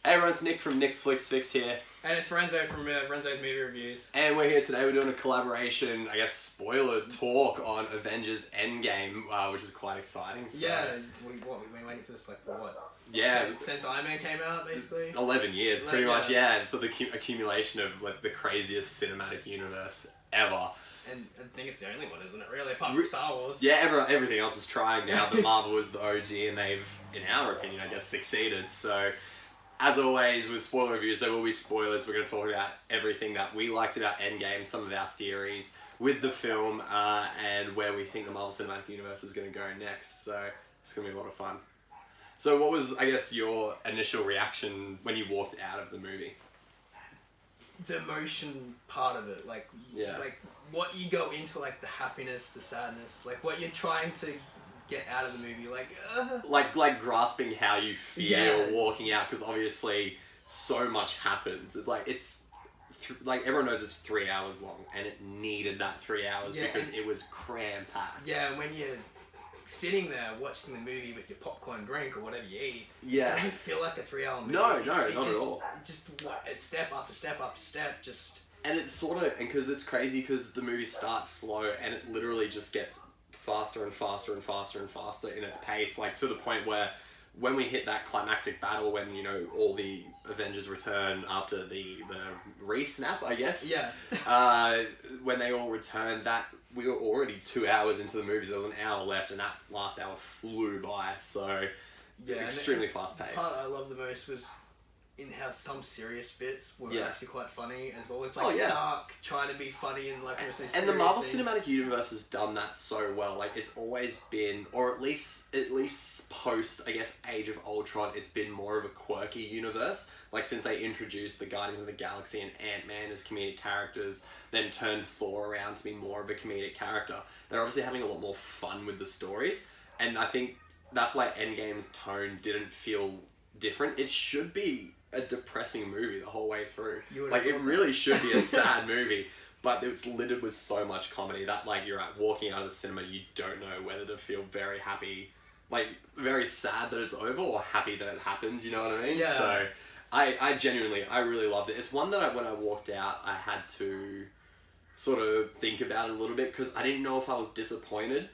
Hey everyone, it's Nick from Nick's Flicks Fix here. And it's Renzo from Renzo's Movie Reviews. And we're here today, we're doing a collaboration, I guess, spoiler talk on Avengers Endgame, which is quite exciting. So. Yeah, we've been waiting for this like for what? Yeah. Since Iron Man came out, basically? 11 years, pretty much, yeah. So the accumulation of like the craziest cinematic universe ever. And I think it's the only one, isn't it, really? Apart from Star Wars. Yeah, everything else is trying now, but Marvel is the OG and they've, in our opinion, I guess, succeeded. So, as always, with spoiler reviews, there will be spoilers. We're going to talk about everything that we liked about Endgame, some of our theories with the film, and where we think the Marvel Cinematic Universe is going to go next. So, it's going to be a lot of fun. So, what was, I guess, your initial reaction when you walked out of the movie? The emotion part of it, like what you go into, like the happiness, the sadness, like what you're trying to get out of the movie, like grasping how you feel walking out, because obviously so much happens. It's like everyone knows it's 3 hours long, and it needed that 3 hours because it was cram packed. Yeah, when you're sitting there watching the movie with your popcorn drink or whatever you eat, it doesn't feel like a 3 hour movie. No, not at all. Just step after step after step, just. And it's sort of, and because it's crazy, because the movie starts slow and it literally just gets faster and faster and faster and faster in its pace, like to the point where when we hit that climactic battle, when, you know, all the Avengers return after the re-snap, I guess. Yeah. When they all return, that we were already 2 hours into the movie, so there was an hour left, and that last hour flew by, so extremely fast paced. The part I loved the most was in how some serious bits were actually quite funny as well, with Stark trying to be funny and like and the Marvel Cinematic Universe has done that so well. Like, it's always been, or at least post, I guess, Age of Ultron, it's been more of a quirky universe. Like, since they introduced the Guardians of the Galaxy and Ant-Man as comedic characters, then turned Thor around to be more of a comedic character, they're obviously having a lot more fun with the stories, and I think that's why Endgame's tone didn't feel different. It should be a depressing movie the whole way through. Like, it really should be a sad movie, but it's littered with so much comedy that, like, you're walking out of the cinema, you don't know whether to feel very happy, like, very sad that it's over, or happy that it happened, you know what I mean? Yeah. So, I genuinely, I really loved it. It's one that when I walked out, I had to sort of think about it a little bit, because I didn't know if I was disappointed,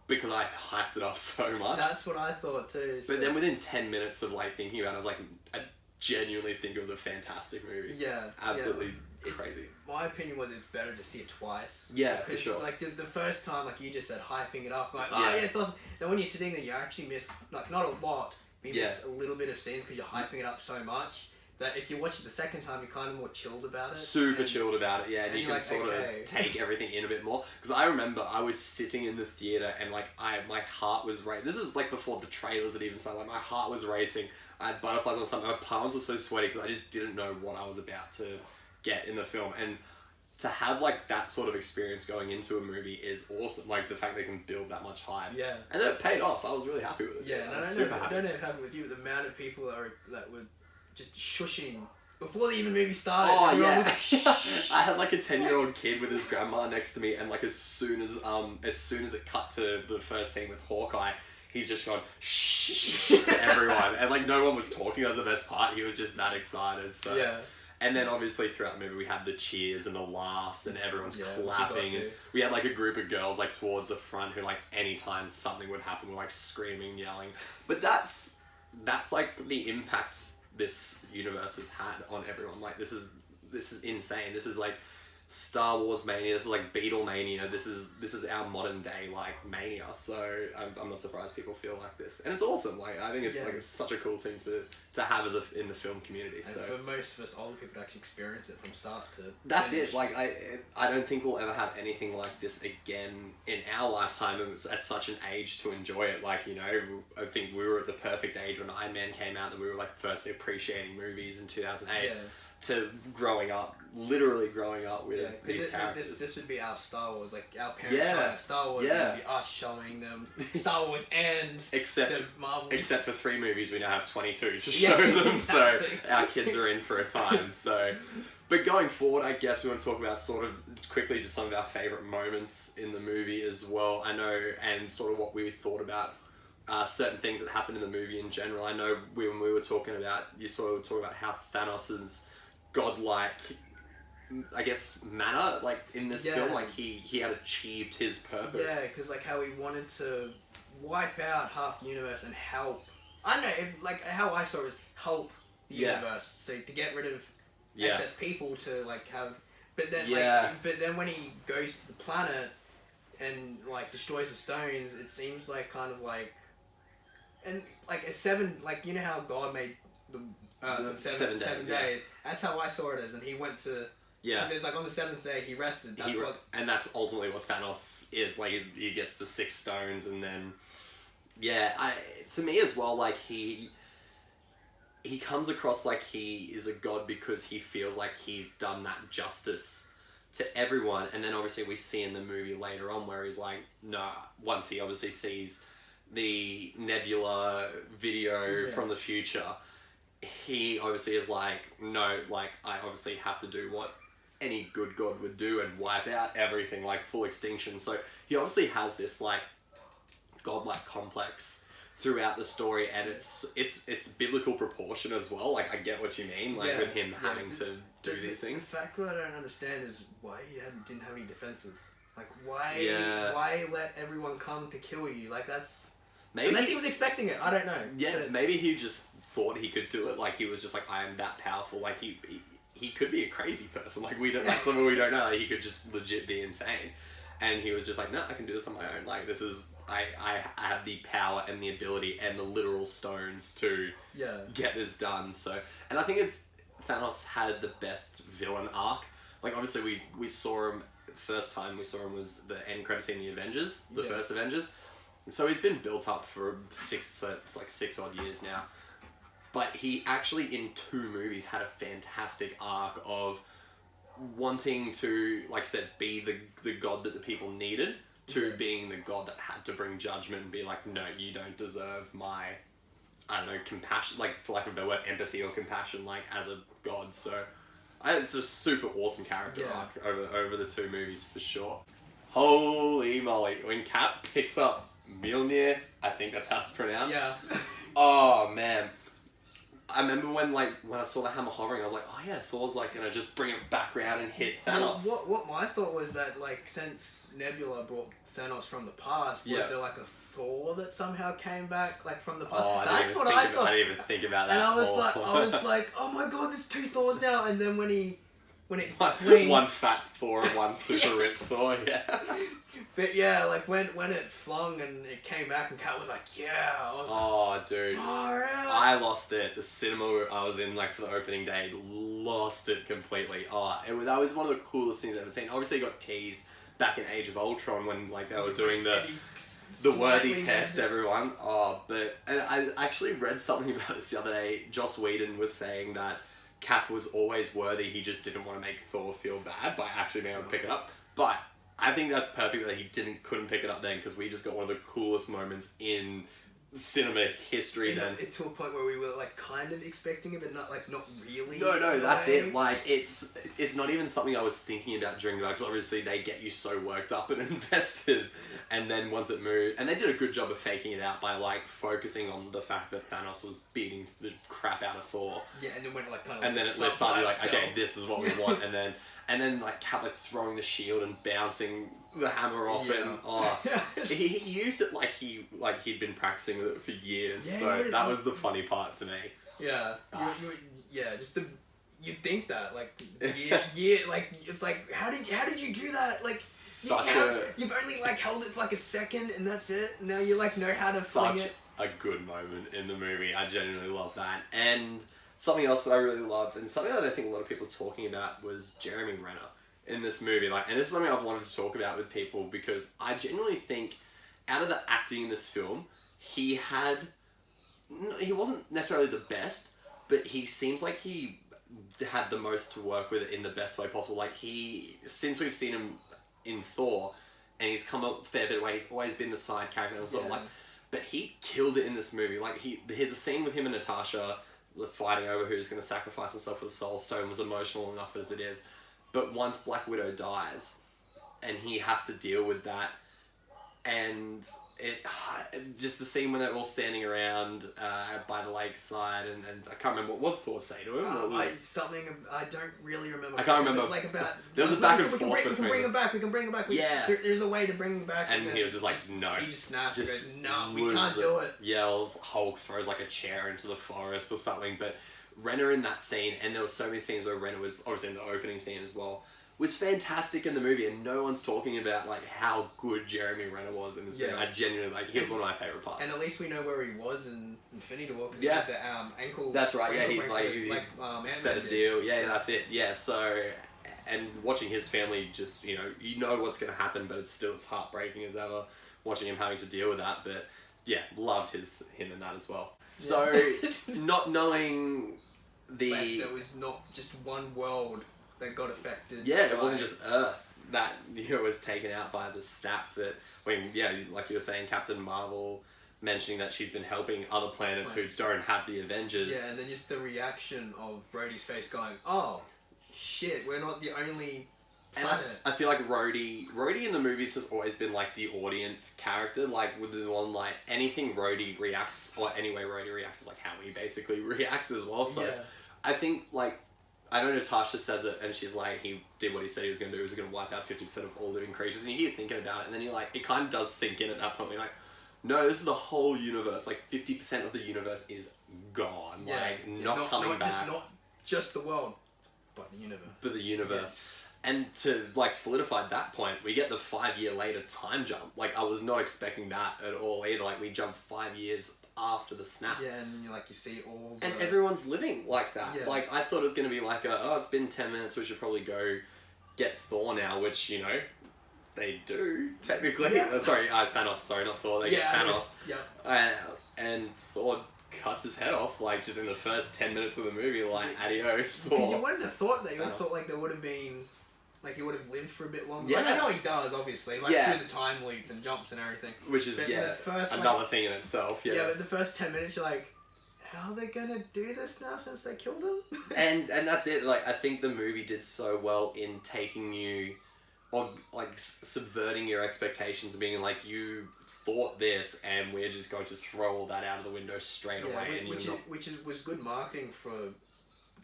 because I hyped it up so much. That's what I thought too. But then within 10 minutes of, like, thinking about it, I was like, I genuinely think it was a fantastic movie. Yeah. Absolutely crazy. My opinion was it's better to see it twice. Yeah, for sure. Like, the first time, like you just said, hyping it up, like, yeah, it's awesome. Then when you're sitting there, you actually miss, like, not a lot, but you miss a little bit of scenes because you're hyping it up so much that if you watch it the second time, you're kind of more chilled about it. Super chilled about it, yeah. And you can sort of take everything in a bit more. Because I remember I was sitting in the theatre and, like, my heart was racing. This was, like, before the trailers had even started. Like, my heart was racing. I had butterflies on my stomach. My palms were so sweaty because I just didn't know what I was about to get in the film. And to have, like, that sort of experience going into a movie is awesome. Like, the fact they can build that much hype. Yeah. And then it paid off. I was really happy with it. Yeah, and I don't know if it happened with you, but the amount of people that were just shushing before the movie started. Oh, yeah. I had, like, a 10-year-old kid with his grandma next to me, and, like, as soon as it cut to the first scene with Hawkeye, he's just gone shh to everyone, and, like, no one was talking. That was the best part. He was just that excited. So yeah. And then obviously throughout the movie we had the cheers and the laughs and everyone's clapping, and we had, like, a group of girls, like, towards the front who, like, anytime something would happen were, like, screaming, yelling. But that's like the impact this universe has had on everyone. Like, this is insane. This is like Star Wars mania. This is like Beatlemania. This is our modern day, like, mania. So I'm not surprised people feel like this, and it's awesome. Like, I think it's like, it's such a cool thing to have in the film community. And so for most of us older people to actually experience it from start to that's finish. it. Like, I don't think we'll ever have anything like this again in our lifetime, and it's at such an age to enjoy it. Like, you know, I think we were at the perfect age when Iron Man came out, that we were, like, firstly appreciating movies in 2008. To literally growing up with these characters. This would be our Star Wars, like, our parents showing us Star Wars, and would be us showing them Star Wars and except Marvel. Except for 3 movies, we now have 22 to show them, exactly. So our kids are in for a time. So, but going forward, I guess we want to talk about sort of quickly just some of our favourite moments in the movie as well. I know, and sort of what we thought about certain things that happen in the movie in general. I know when we were talking about, you sort of talk about how Thanos' godlike, I guess, manner, like in this film, like he had achieved his purpose. Yeah, because like how he wanted to wipe out half the universe and help. I don't know, like how I saw it was help the universe, so to get rid of excess people to like have. But then, but then when he goes to the planet and like destroys the stones, it seems like kind of like, and like a seven, like you know how God made the seven days. That's how I saw it as, and he went to. Yeah. Because it's like on the 7th day he rested. And that's ultimately what Thanos is. Like he gets the 6 stones, and then to me as well, like he comes across like he is a god because he feels like he's done that justice to everyone. And then obviously we see in the movie later on where he's like, no, once he obviously sees the Nebula video from the future, he obviously is like, no, like I obviously have to do what any good god would do and wipe out everything, like full extinction. So he obviously has this like godlike complex throughout the story, and it's biblical proportion as well. Like I get what you mean, like with him having to do these things. The fact that I don't understand is why he didn't have any defenses. Like why let everyone come to kill you? Like that's maybe unless he was expecting it. I don't know. Yeah, maybe he just thought he could do it. Like he was just like, I am that powerful. Like he could be a crazy person. Like we don't, like something we don't know. Like, he could just legit be insane. And he was just like, no, I can do this on my own. Like this is, I have the power and the ability and the literal stones to get this done. So, and I think Thanos had the best villain arc. Like obviously we saw him, first time we saw him was the end credit scene in the Avengers, the first Avengers. So he's been built up for 6 odd years now. But he actually, in 2 movies, had a fantastic arc of wanting to, like I said, be the god that the people needed, to being the god that had to bring judgment and be like, no, you don't deserve my, I don't know, compassion, like, for lack of a better word, empathy or compassion, like, as a god. So, it's a super awesome character arc over the 2 movies, for sure. Holy moly. When Cap picks up Mjolnir, I think that's how it's pronounced. Yeah. Oh, man. I remember when I saw the hammer hovering, I was like, oh yeah, Thor's like gonna just bring it back around and hit Thanos. Well, what my thought was that like since Nebula brought Thanos from the past, was there like a Thor that somehow came back like from the past? Oh, that's what I thought. I didn't even think about that. And I was like, oh my god, there's 2 Thors now. And then when it flings, one fat Thor and one super ripped Thor, But yeah, like when it flung and it came back and Kat was like, I was dude. Far out. I lost it. The cinema I was in like for the opening day, lost it completely. That was one of the coolest things I've ever seen. Obviously, it got teased back in Age of Ultron when like they were doing the worthy test, everyone. And I actually read something about this the other day. Joss Whedon was saying that Cap was always worthy, he just didn't want to make Thor feel bad by actually being able to pick it up. But I think that's perfect that he couldn't pick it up then, because we just got one of the coolest moments in cinema history then. To a point where we were like kind of expecting it, but not really. No, that's it. Like it's not even something I was thinking about during that, because obviously they get you so worked up and invested, and then once it moved, and they did a good job of faking it out by like focusing on the fact that Thanos was beating the crap out of Thor. Yeah, and then when it like kind of. And then it lifts up, you're like, okay, this is what we want, and then like Cap like throwing the shield and bouncing the hammer off it. And, he used it like he'd been practicing with it for years. So that was the funny part to me. Yeah. Just you'd think that like like it's like how did you do that? Like you've only like held it for like a second and that's it. Now you like know how to fling it. A good moment in the movie. I genuinely love that. And something else that I really loved, and something that I think a lot of people are talking about, was Jeremy Renner in this movie. Like, and this is something I've wanted to talk about with people, because I genuinely think out of the acting in this film, he wasn't necessarily the best, but he seems like he had the most to work with it in the best way possible. Like since we've seen him in Thor, and he's come a fair bit away, he's always been the side character, and sort of like, but he killed it in this movie. Like the scene with him and Natasha, fighting over who's going to sacrifice himself for the Soul Stone, was emotional enough as it is. But once Black Widow dies, and he has to deal with that, and it just the scene when they're all standing around by the lakeside, and I can't remember what Thor say to him. Something I don't really remember. I can't remember. It was like about there was a back and forth between we can bring him back. There's a way to bring him back. And he was just like, no. He just snaps and goes, no, we can't do it. Yells. Hulk throws like a chair into the forest or something. But Renner in that scene, and there were so many scenes where Renner was obviously in the opening scene as well, was fantastic in the movie, and no one's talking about like how good Jeremy Renner was in this movie. I genuinely he was one of my favorite parts. And at least we know where he was in Infinity War because he had the ankle. That's right. Yeah, he set a deal. Yeah, that's it. Yeah, so and watching his family just you know what's going to happen, but it's heartbreaking as ever watching him having to deal with that. But yeah, loved him in that as well. Yeah. So not knowing there was not just one world that got affected. Yeah, it wasn't just Earth that was taken out by the snap. That like you were saying, Captain Marvel mentioning that she's been helping other planets who don't have the Avengers. Yeah, and then just the reaction of Rhodey's face going, "Oh, shit, we're not the only planet." I feel like Rhodey in the movies has always been like the audience character, like with the one like anything Rhodey reacts or any way Rhodey reacts is like how he basically reacts as well. So I think like. I know Natasha says it, and she's like, he did what he said he was going to do. He was going to wipe out 50% of all living creatures. And you hear thinking about it, and then you're like, it kind of does sink in at that point. You're like, no, this is the whole universe. Like, 50% of the universe is gone. Yeah, like, not coming back. Not just the world, but the universe. But the universe. Yeah. And to, like, solidify that point, we get the 5-year later time jump. Like, I was not expecting that at all either. Like, we jump 5 years after the snap. Yeah, and you see all and everyone's living like that. Yeah. Like, I thought it was going to be like it's been 10 minutes, we should probably go get Thor now, which, they do, technically. Yeah. Thanos, sorry, not Thor, they get Thanos. And Thor cuts his head off, like, just in the first 10 minutes of the movie, like, adios, Thor. Because you wouldn't have thought that. You would have thought, like, there would have been... Like, he would have lived for a bit longer. Yeah. Like, I know he does, obviously. Like, through the time leap and jumps and everything. Which is, another thing in itself. Yeah, but the first 10 minutes, you're like, how are they going to do this now since they killed him? and that's it. Like, I think the movie did so well in taking you... Or, like, subverting your expectations and being like, you thought this, and we're just going to throw all that out of the window straight away. Which was good marketing for...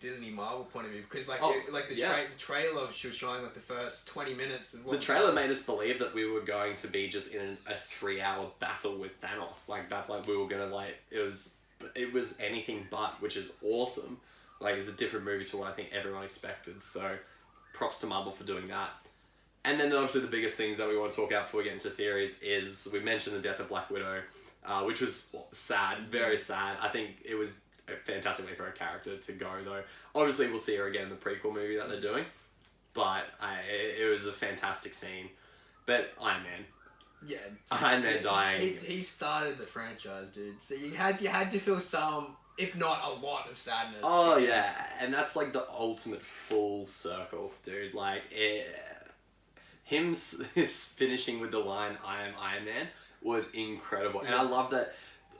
Disney Marvel point of view, because the trailer she was showing like the first 20 minutes of the trailer made us believe that we were going to be just in a 3-hour battle with Thanos. Like that's like we were gonna like it was anything but, which is awesome. Like it's a different movie to what I think everyone expected. So props to Marvel for doing that. And then obviously the biggest things that we want to talk about before we get into theories is we mentioned the death of Black Widow, which was sad, very sad. I think it was a fantastic way for a character to go, though. Obviously, we'll see her again in the prequel movie that they're doing, but it was a fantastic scene. But Iron Man, Iron Man dying. He started the franchise, dude. So you had to feel some, if not a lot, of sadness. Oh yeah, and that's like the ultimate full circle, dude. Like him finishing with the line "I am Iron Man" was incredible, and I love that.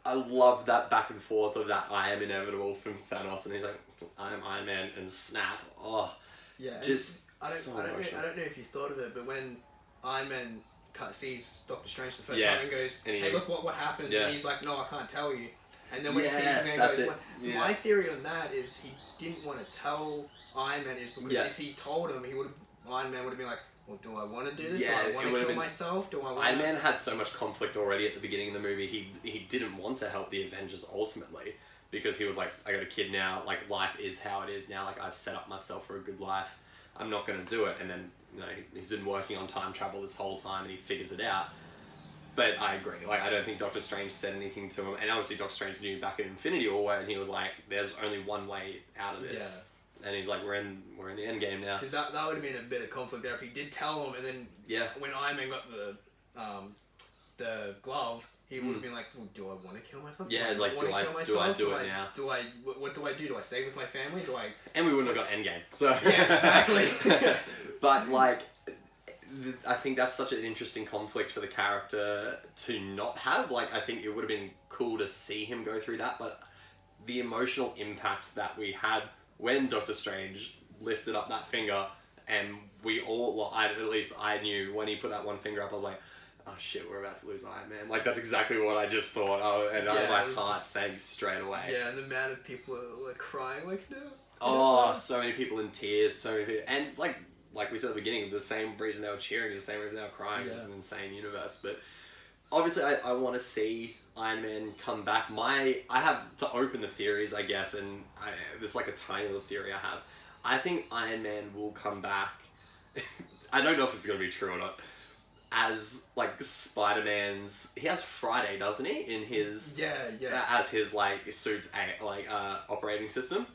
I love that back and forth of that I am inevitable from Thanos, and he's like, I am Iron Man, and snap. Oh, yeah. Just I don't know if you thought of it, but when Iron Man sees Doctor Strange the first time and goes, hey, look what happens, and he's like, no, I can't tell you. And then when he sees him, he goes, my theory on that is he didn't want to tell Iron Man because if he told him, Iron Man would have been like, well, do I want to do this? Do I want to kill myself? Iron Man had so much conflict already at the beginning of the movie. He didn't want to help the Avengers ultimately because he was like, I got a kid now. Like, life is how it is now. Like, I've set up myself for a good life. I'm not going to do it. And then, he's been working on time travel this whole time and he figures it out. But I agree. Like, I don't think Doctor Strange said anything to him. And obviously Doctor Strange knew back in Infinity War and he was like, there's only one way out of this. Yeah. And he's like, we're in the Endgame now. Because that would have been a bit of conflict there if he did tell him, and then when Iron Man got the glove, he would have been like, well, do I want to kill myself? Yeah, it's like, do I do it now? What do I do? Do I stay with my family? And we wouldn't have got Endgame, so... Yeah, exactly. But, like, I think that's such an interesting conflict for the character to not have. Like, I think it would have been cool to see him go through that, but the emotional impact that we had when Doctor Strange lifted up that finger and we all, at least I knew when he put that one finger up, I was like, oh shit, we're about to lose Iron Man. Like, that's exactly what I just thought. My heart sank straight away. Yeah, and the amount of people are like crying, like, no. Oh, so many people in tears, so many people. And like we said at the beginning, the same reason they were cheering is the same reason they were crying. It's an insane universe. But obviously, I want to see Iron Man come back. I have to open the theories, I guess, and there's like a tiny little theory I have. I think Iron Man will come back. I don't know if it's going to be true or not. As like Spider-Man's, he has Friday, doesn't he? In his as his like suit's operating system.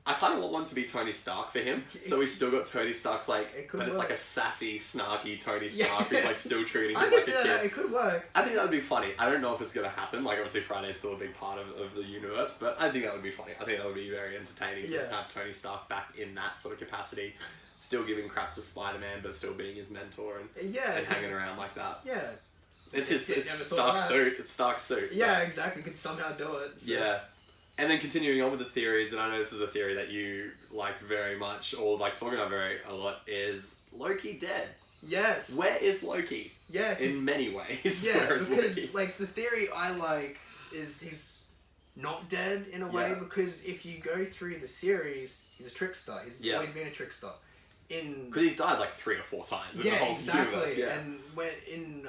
I kind of want one to be Tony Stark for him, so he's still got Tony Stark's it's like a sassy, snarky Tony Stark who's like still treating him like a kid. It could work. I think that would be funny. I don't know if it's gonna happen. Like obviously Friday's still a big part of the universe, but I think that would be funny. I think that would be very entertaining to have Tony Stark back in that sort of capacity. Still giving crap to Spider-Man, but still being his mentor and hanging around like that. Yeah. It's Stark's suit. It's Stark's suit. So. Yeah, exactly. Could somehow do it. So. Yeah. And then continuing on with the theories, and I know this is a theory that you like very much, or like talking about a lot, is Loki dead? Yes. Where is Loki? Yeah. In many ways. Yeah, where is because Loki? like the theory I like is he's not dead in a way, because if you go through the series, he's a trickster. He's always been a trickster. Because he's died like 3 or 4 times in the whole universe. Yeah. And when in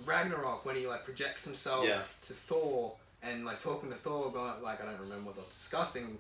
Ragnarok, when he like projects himself to Thor and like talking to Thor, going like I don't remember what that's disgusting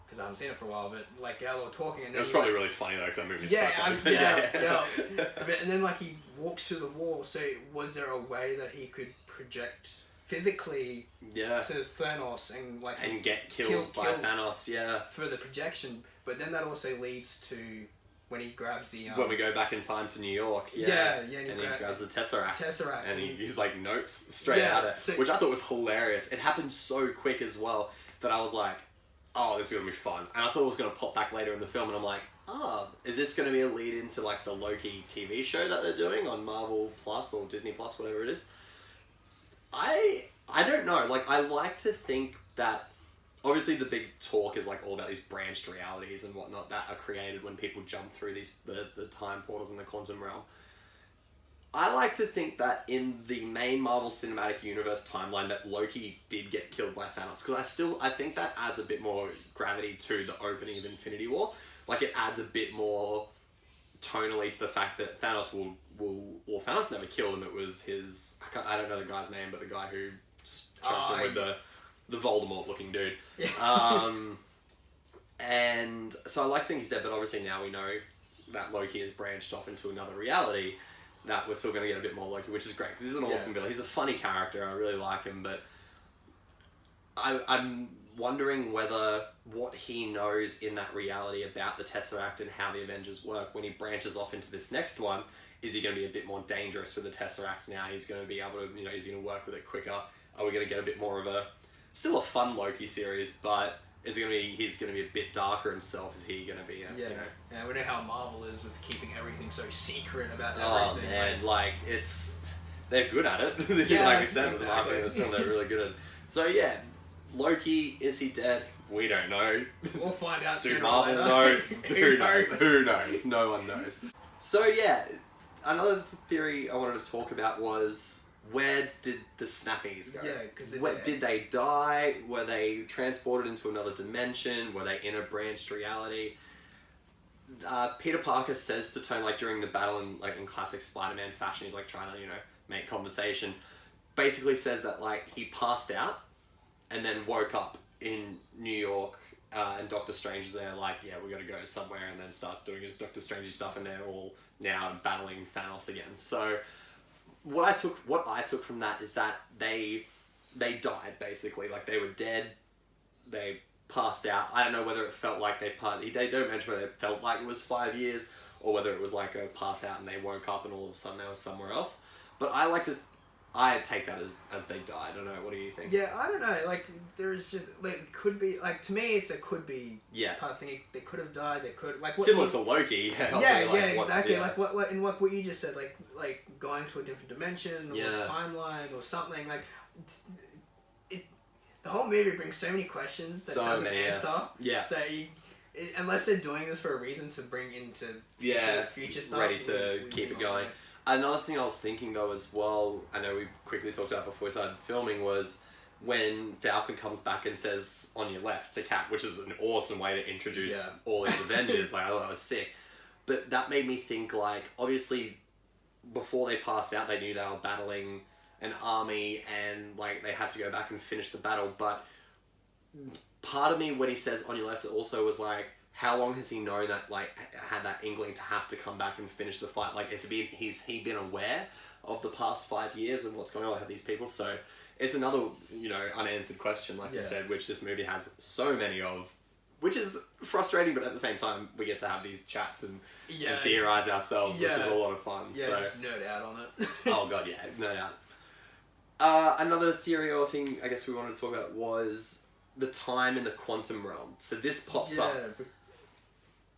because I haven't seen it for a while, but like how they were talking, and then it was probably really funny though because that movie and then like he walks through the wall. So was there a way that he could project physically to Thanos and get killed by Thanos for the projection? But then that also leads to when he grabs the when we go back in time to New York and he grabs the Tesseract and he's like nopes straight at it, which I thought was hilarious. It happened so quick as well that I was like, oh, this is gonna be fun, and I thought it was gonna pop back later in the film, and I'm like, is this gonna be a lead into like the Loki TV show that they're doing on Marvel Plus or Disney Plus, whatever it is? I don't know. Like, I like to think that obviously the big talk is like all about these branched realities and whatnot that are created when people jump through the time portals in the quantum realm. I like to think that in the main Marvel Cinematic Universe timeline that Loki did get killed by Thanos, because I think that adds a bit more gravity to the opening of Infinity War. Like, it adds a bit more tonally to the fact that Thanos well, Thanos never killed him. It was his, I don't know the guy's name, but the guy who choked him with the Voldemort looking dude. And so I like to think he's dead, but obviously now we know that Loki has branched off into another reality, that we're still going to get a bit more Loki, which is great, because he's an awesome villain. He's a funny character, I really like him, but I'm wondering whether what he knows in that reality about the Tesseract and how the Avengers work, when he branches off into this next one, is he going to be a bit more dangerous for the Tesseract now? He's going to be able to, he's going to work with it quicker. Are we going to get a bit more of still a fun Loki series, but he's going to be a bit darker himself? Is he going to be we know how Marvel is with keeping everything so secret about everything. Oh man, they're good at it. Like I said, with the marketing of this film, they're really good at it. So yeah, Loki, is he dead? We don't know. We'll find out soon. Do Marvel know? Who knows? Who knows? No one knows. So yeah, another theory I wanted to talk about was, where did the Snappies go? Yeah, because did they die? Were they transported into another dimension? Were they in a branched reality? Peter Parker says to Tony, like during the battle in classic Spider-Man fashion, he's like trying to make conversation. Basically says that he passed out and then woke up in New York, and Doctor Strange is there we got to go somewhere, and then starts doing his Doctor Strange stuff, and they're all now battling Thanos again. So what I took from that is that they died basically. They were dead. They passed out. I don't know whether it felt like they don't mention whether it felt like it was 5 years or whether it was a pass out and they woke up and all of a sudden they were somewhere else. But I take that as they died. I don't know. What do you think? Yeah, I don't know. There's just it could be to me it's a could be type of thing. They could have died. They could similar to Loki. Exactly. What you just said. Like going to a different dimension or timeline or something. The whole movie brings so many questions that doesn't answer. Yeah. So unless they're doing this for a reason to bring into future stuff, ready to keep it going. Another thing I was thinking though as well, I know we quickly talked about before we started filming, was when Falcon comes back and says "on your left" to Cap, which is an awesome way to introduce all these Avengers. Like, I thought that was sick. But that made me think, like, obviously before they passed out, they knew they were battling an army and like they had to go back and finish the battle. But part of me, when he says "on your left," also was like, how long has he known that, like, had that inkling to have to come back and finish the fight? Like, has he been aware of the past 5 years and what's going on with these people? So it's another, you know, unanswered question, like you said, which this movie has so many of, which is frustrating, but at the same time, we get to have these chats and theorize ourselves, which is a lot of fun. Yeah, so. just nerd out on it. Oh god, yeah, no doubt. Another theory or thing I guess we wanted to talk about was the time in the quantum realm. So this pops up.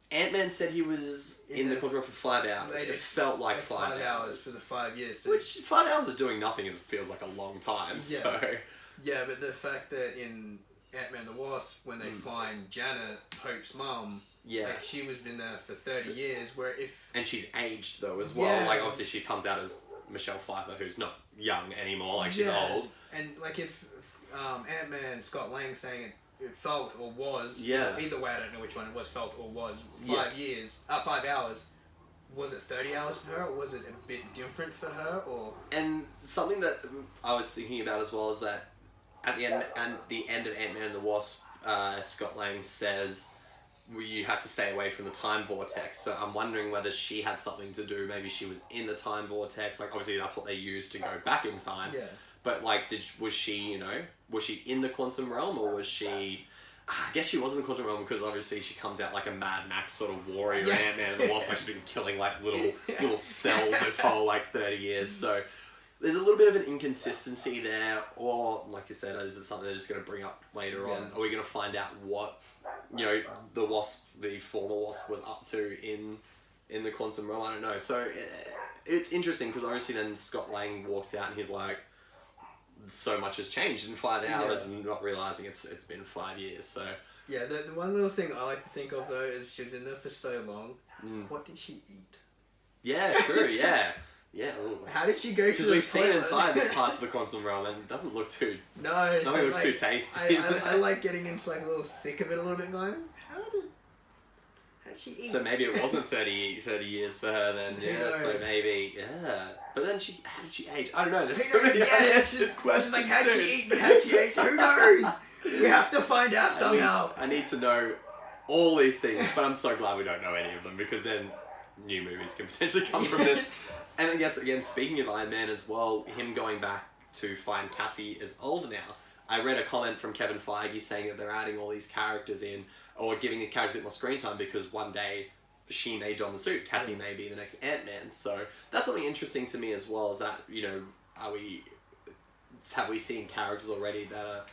Ant-Man said he was in the quantum realm for 5 hours. It felt like 5 hours. For the 5 years. So which, 5 hours of doing nothing feels like a long time, so... Yeah, but the fact that in Ant-Man the Wasp, when they find Janet, Hope's mum, like, she was been there for 30 years, where if... And she's aged, though, as well. Like, obviously she comes out as Michelle Pfeiffer, who's not young anymore, like, she's old. And, like, if Ant-Man, Scott Lang saying it felt or was, either way, I don't know which one it was, felt or was, 5 hours, was it 30 hours for her, or was it a bit different for her, or... And something that I was thinking about as well is that at the end of Ant-Man and the Wasp, Scott Lang says, you have to stay away from the time vortex. So I'm wondering whether she had something to do, maybe she was in the time vortex, like, obviously that's what they used to go back in time. Yeah. But, like, was she, you know, was she in the quantum realm, or was she... I guess she was in the quantum realm because obviously she comes out like a Mad Max sort of warrior, Ant-Man and the Wasp, like she's been killing, like, little cells this whole, like, 30 years. So there's a little bit of an inconsistency there, or, like you said, is it something they're just going to bring up later on? Are we going to find out what, you know, the Wasp, the former Wasp, was up to in the quantum realm? I don't know. So it's interesting because obviously then Scott Lang walks out and he's like, so much has changed in 5 hours, and not realising it's been 5 years, so... Yeah, the one little thing I like to think of, though, is she was in there for so long. What did she eat? Yeah, true, yeah. Yeah. How did she go to because we've seen inside the parts of the quantum realm, and it doesn't look too... No, nothing looks too tasty. I like getting into, like, a little thick of it a little bit, going, how did she eat? So maybe it wasn't 30 years for her then, so maybe, But then how did she age? I don't know, there's so many unanswered questions. It's like, how'd she eat, but how'd she age? Who knows? We have to find out somehow. I need to know all these things, but I'm so glad we don't know any of them, because then new movies can potentially come from this. And I guess, again, speaking of Iron Man as well, him going back to find Cassie is older now. I read a comment from Kevin Feige saying that they're adding all these characters in, or giving these characters a bit more screen time, because one day she may don the suit. Cassie may be the next Ant-Man. So that's something interesting to me as well, is that, you know, have we seen characters already that are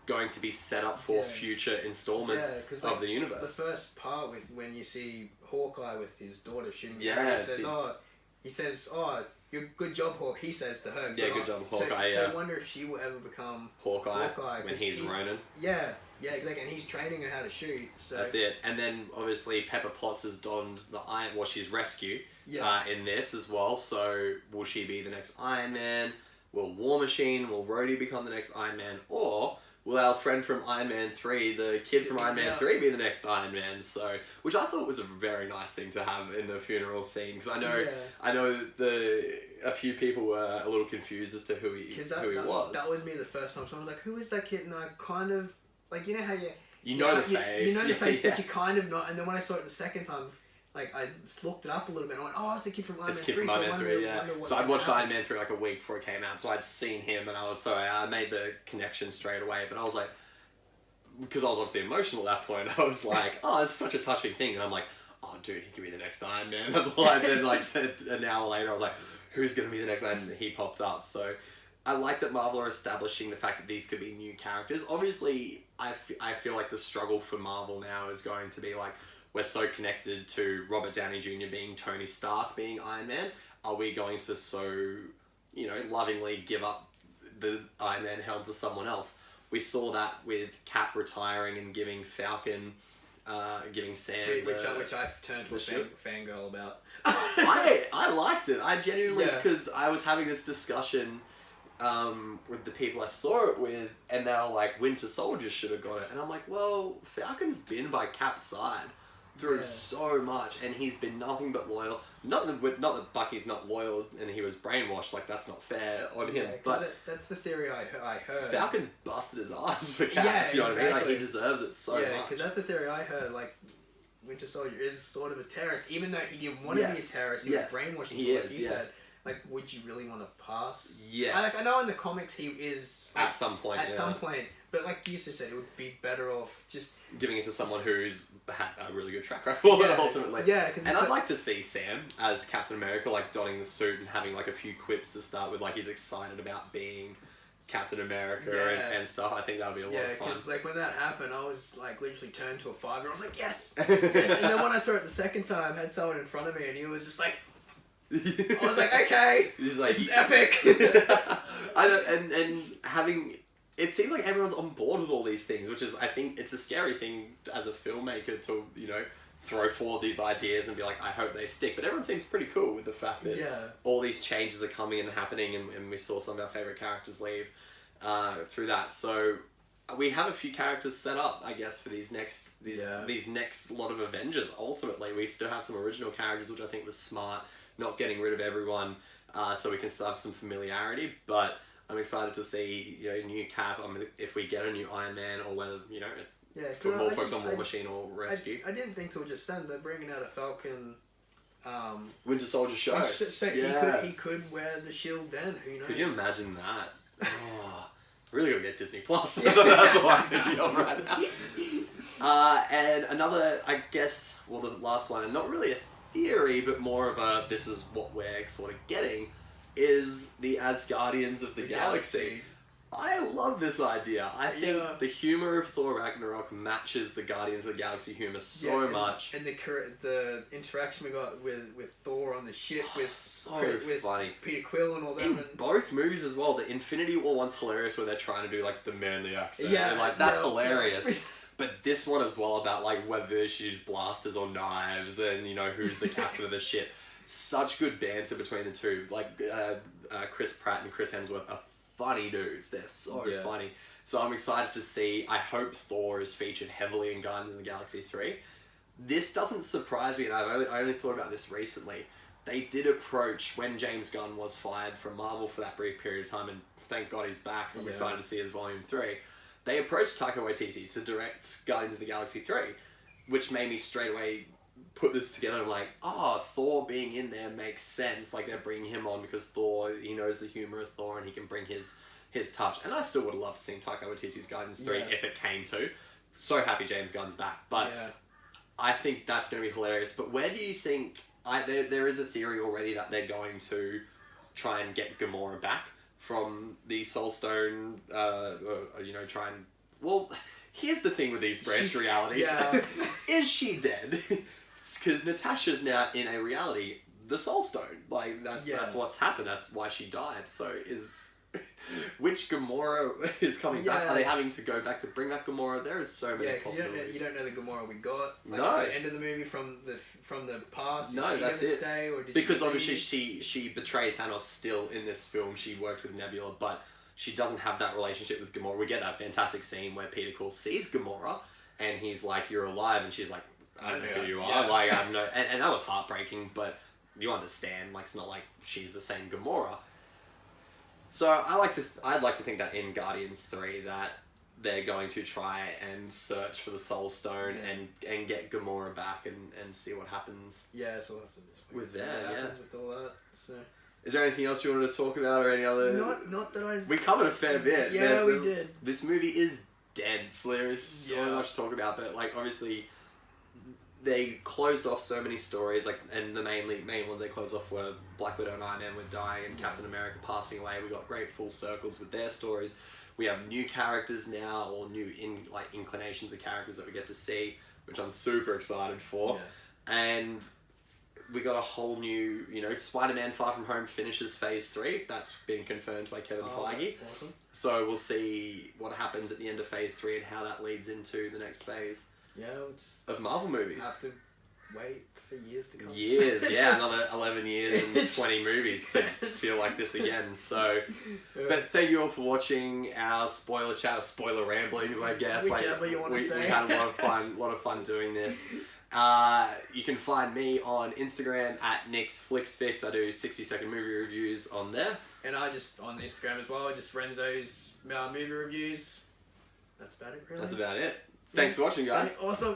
going to be set up for future installments of the universe? The first part with when you see Hawkeye with his daughter shooting, he says, good job, Hawk. He says to her, good job, Hawkeye. So I wonder if she will ever become Hawkeye when he's Ronin. Yeah, exactly, and he's training her how to shoot. So that's it. And then obviously Pepper Potts has donned the Iron. Well, she's Rescue in this as well. So will she be the next Iron Man? Will War Machine, will Rhodey become the next Iron Man, or will our friend from Iron Man 3, the kid from Iron Man 3, be the next Iron Man? So, which I thought was a very nice thing to have in the funeral scene, because I know a few people were a little confused as to who he was. That was me the first time. So I was like, who is that kid? And I kind of, like, you know how you know the face. You know the face, but you kind of not. And then when I saw it the second time, like, I looked it up a little bit and I went, oh, it's the kid from Iron Man 3. From Iron Man 3, So I'd watched Iron Man 3 like a week before it came out, so I'd seen him and I made the connection straight away, but I was like, because I was obviously emotional at that point, I was like, oh, it's such a touching thing, and I'm like, oh, dude, he could be the next Iron Man. That's all I did, like, an hour later, I was like, who's going to be the next Iron Man? And he popped up, so I like that Marvel are establishing the fact that these could be new characters. Obviously, I feel like the struggle for Marvel now is going to be like, we're so connected to Robert Downey Jr. being Tony Stark, being Iron Man. Are we going to lovingly give up the Iron Man helm to someone else? We saw that with Cap retiring and giving Falcon giving Sam which I've turned to a fangirl about. I liked it. I genuinely, Yeah. because I was having this discussion with the people I saw it with, and they were like, Winter Soldier should have got it. And I'm like, well, Falcon's been by Cap's side through so much, and he's been nothing but loyal. Not that Bucky's not loyal and he was brainwashed, like that's not fair on him. But that's the theory I heard. Falcon's busted his ass for Cap, you know what I mean? Like, he deserves it so much. Yeah, because that's the theory I heard, like, Winter Soldier is sort of a terrorist, even though he didn't want to be a terrorist, he was brainwashed, like you said. Like, would you really want to pass? Yes. I know in the comics he is... Like, at some point, some point. But like you said, it would be better off just... giving it to someone who's had a really good track record, ultimately. Yeah, and I'd like to see Sam as Captain America, like, donning the suit and having, like, a few quips to start with, like, he's excited about being Captain America and stuff. I think that would be a lot of fun. Yeah, because, like, when that happened, I was, like, literally turned to a 5-year-old. I was like, yes! Yes! And then when I saw it the second time, I had someone in front of me, and he was just like... I was like, okay, this is epic. and having, it seems like everyone's on board with all these things, which is, I think, it's a scary thing as a filmmaker to, you know, throw forward these ideas and be like, I hope they stick. But everyone seems pretty cool with the fact that all these changes are coming and happening, and we saw some of our favourite characters leave through that. So we have a few characters set up, I guess, for these next lot of Avengers. Ultimately, we still have some original characters, which I think was smart. Not getting rid of everyone, so we can still have some familiarity, but I'm excited to see, you know, new Cap. I mean, if we get a new Iron Man, or whether, you know, it's more focused on War Machine or Rescue. I didn't think till just then they're bringing out a Falcon. Winter Soldier show. So he could wear the shield then. Who knows? Could you imagine that? Oh, really gotta get Disney Plus. That's all I'm thinking of right now. And another, I guess, well, the last one, and not really a theory, but more of a, this is what we're sort of getting, is the Asgardians of the Galaxy. I love this idea. I think the humour of Thor Ragnarok matches the Guardians of the Galaxy humour so much. And the interaction we got with Thor on the ship with funny. Peter Quill and all that. In both movies as well. The Infinity War one's hilarious where they're trying to do like the manly accent. And, like, that's hilarious. But this one as well, about like whether she used blasters or knives, and, you know, who's the captain of the ship. Such good banter between the two. Like Chris Pratt and Chris Hemsworth are funny dudes. They're so funny. So I'm excited to see. I hope Thor is featured heavily in Guardians of the Galaxy 3. This doesn't surprise me, and I only thought about this recently. They did approach, when James Gunn was fired from Marvel for that brief period of time, and thank God he's back, so I'm excited to see his Volume 3. They approached Taika Waititi to direct Guardians of the Galaxy 3, which made me straight away put this together. I'm like, Thor being in there makes sense. Like, they're bringing him on because Thor, he knows the humour of Thor and he can bring his touch. And I still would have loved to see Taika Waititi's Guardians 3 if it came to. So happy James Gunn's back. But I think that's going to be hilarious. But where do you think... there is a theory already that they're going to try and get Gamora back from the Soul Stone, try and... Well, here's the thing with these branched realities. Yeah. Is she dead? Because Natasha's now in a reality, the Soul Stone. Like, that's what's happened. That's why she died. So which Gamora is coming back? Are they having to go back to bring back Gamora? There is so many possibilities. You don't know the Gamora we got. Like, no. At the end of the movie from the past. No, is she that's gonna it. Stay, or did because she obviously she betrayed Thanos still in this film. She worked with Nebula, but she doesn't have that relationship with Gamora. We get that fantastic scene where Peter Quill sees Gamora, and he's like, "You're alive," and she's like, "I don't know who you are." Yeah. Like, I have no, and that was heartbreaking, but you understand. Like, it's not like she's the same Gamora. So I'd like to think that in Guardians 3 that they're going to try and search for the Soul Stone and get Gamora back and see what happens. Yeah, so we'll have to with that. With all that. So. Is there anything else you wanted to talk about, or any other? Not that I. We covered a fair bit. Yeah, we did. This movie is dense. There is so much to talk about, but like obviously, they closed off so many stories. Like, and the main ones they closed off were Black Widow and Iron Man were dying, and Captain America passing away. We got great full circles with their stories. We have new characters now, or new inclinations of characters that we get to see, which I'm super excited for. Yeah. And we got a whole new, Spider-Man Far From Home finishes Phase 3. That's been confirmed by Kevin Feige. Awesome. So we'll see what happens at the end of Phase 3 and how that leads into the next phase. Yeah, we'll just of Marvel movies. have to wait for years to come. Years, yeah, another 11 years and 20 movies to feel like this again. So, but thank you all for watching our spoiler chat, spoiler ramblings, I guess. Whichever you want to say. We had a lot of fun doing this. You can find me on Instagram at NixFlixFix. I do 60-second movie reviews on there. And I just on Instagram as well, just Renzo's movie reviews. That's about it, really. That's about it. Thanks for watching, guys. Awesome.